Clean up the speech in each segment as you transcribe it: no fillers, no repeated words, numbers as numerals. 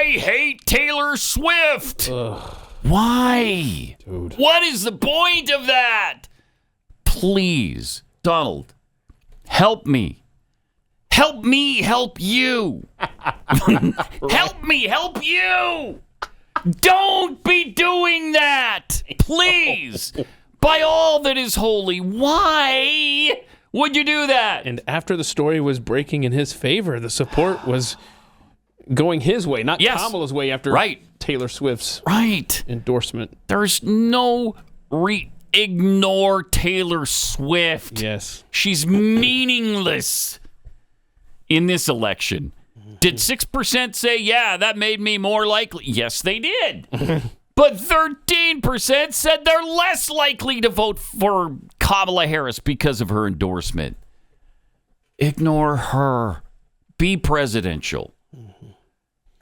I hate Taylor Swift. Ugh. Why? Dude. What is the point of that? Please, Donald, help me. Help me help you. Help me help you. Don't be doing that. Please. By all that is holy, why would you do that? And after the story was breaking in his favor, the support was going his way, not Kamala's way after Taylor Swift's endorsement. There's no ignore Taylor Swift. Yes. She's meaningless in this election. Did 6% say, yeah, that made me more likely? Yes, they did. But 13% said they're less likely to vote for Kamala Harris because of her endorsement. Ignore her. Be presidential.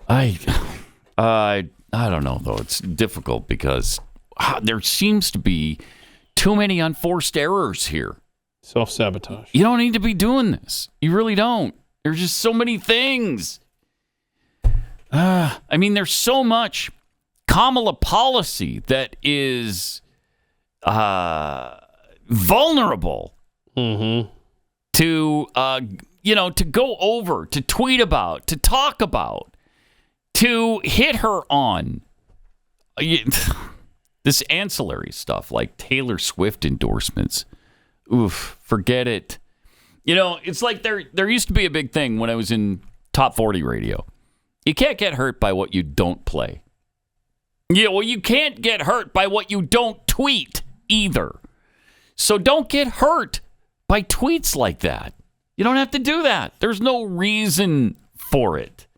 I don't know, though. It's difficult because there seems to be too many unforced errors here. Self-sabotage. You don't need to be doing this. You really don't. There's just so many things. There's so much Kamala policy that is vulnerable to go over, to tweet about, to talk about, to hit her on. This ancillary stuff like Taylor Swift endorsements. Oof, forget it. It's like there used to be a big thing when I was in Top 40 radio. You can't get hurt by what you don't play. Yeah, well, you can't get hurt by what you don't tweet either. So don't get hurt by tweets like that. You don't have to do that. There's no reason for it.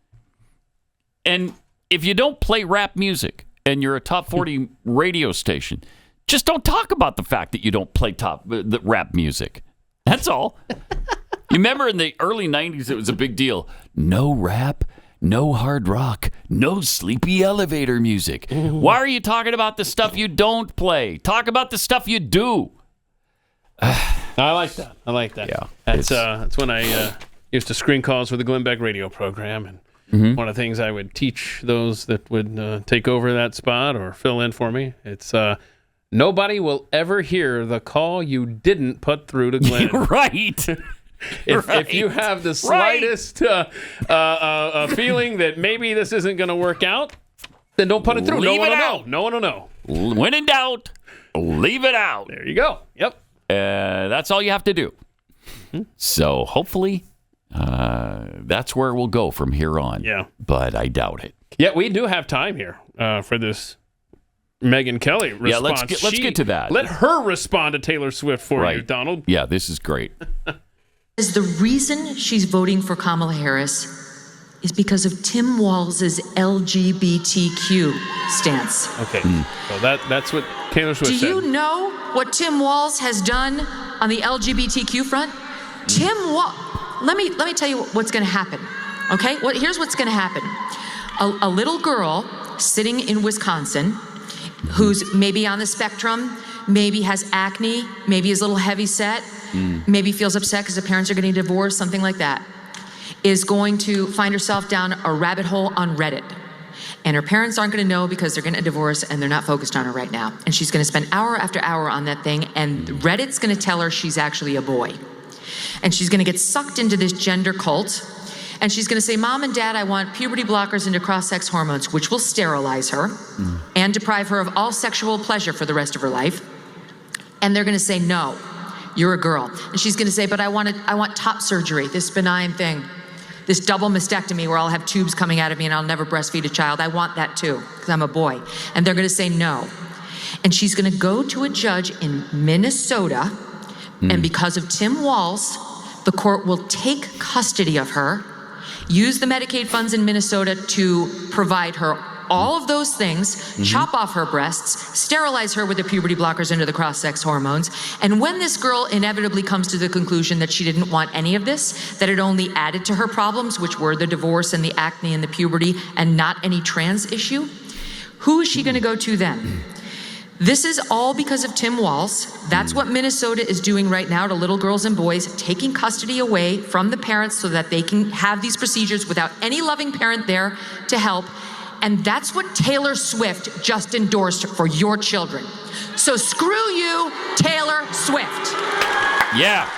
And if you don't play rap music and you're a Top 40 radio station, just don't talk about the fact that you don't play the rap music. That's all. You remember in the early 90s, it was a big deal. No rap, no hard rock, no sleepy elevator music. Why are you talking about the stuff you don't play? Talk about the stuff you do. I like that. Yeah. That's when I used to screen calls for the Glenn Beck radio program. And one of the things I would teach those that would take over that spot or fill in for me, it's nobody will ever hear the call you didn't put through to Glenn. Right. If you have the slightest feeling that maybe this isn't going to work out, then don't put it through. No one will know. No one will know. When in doubt, leave it out. There you go. Yep. That's all you have to do. So hopefully that's where we'll go from here on. Yeah. But I doubt it. Yeah, we do have time here for this Megyn Kelly response. Yeah, let's get to that. Let her respond to Taylor Swift for you, Donald. Yeah, this is great. The reason she's voting for Kamala Harris is because of Tim Walz's LGBTQ stance. Okay, so that's what Taylor Swift said. Do you know what Tim Walz has done on the LGBTQ front? Tim Walz, let me tell you what's going to happen. Okay, here's what's going to happen. A little girl sitting in Wisconsin who's maybe on the spectrum, maybe has acne, maybe is a little heavy set, maybe feels upset because the parents are getting divorced, something like that, is going to find herself down a rabbit hole on Reddit. And her parents aren't going to know because they're getting a divorce and they're not focused on her right now. And she's going to spend hour after hour on that thing, and Reddit's going to tell her she's actually a boy. And she's going to get sucked into this gender cult. And she's going to say, Mom and Dad, I want puberty blockers into cross-sex hormones, which will sterilize her and deprive her of all sexual pleasure for the rest of her life. And they're going to say, no, you're a girl. And she's going to say, but I want top surgery, this benign thing, this double mastectomy where I'll have tubes coming out of me and I'll never breastfeed a child. I want that too, because I'm a boy. And they're going to say no. And she's going to go to a judge in Minnesota, and because of Tim Walz, the court will take custody of her, use the Medicaid funds in Minnesota to provide her all of those things, chop off her breasts, sterilize her with the puberty blockers into the cross-sex hormones. And when this girl inevitably comes to the conclusion that she didn't want any of this, that it only added to her problems, which were the divorce and the acne and the puberty and not any trans issue, who is she going to go to then? This is all because of Tim Walz. That's what Minnesota is doing right now to little girls and boys, taking custody away from the parents so that they can have these procedures without any loving parent there to help. And that's what Taylor Swift just endorsed for your children. So screw you, Taylor Swift. Yeah.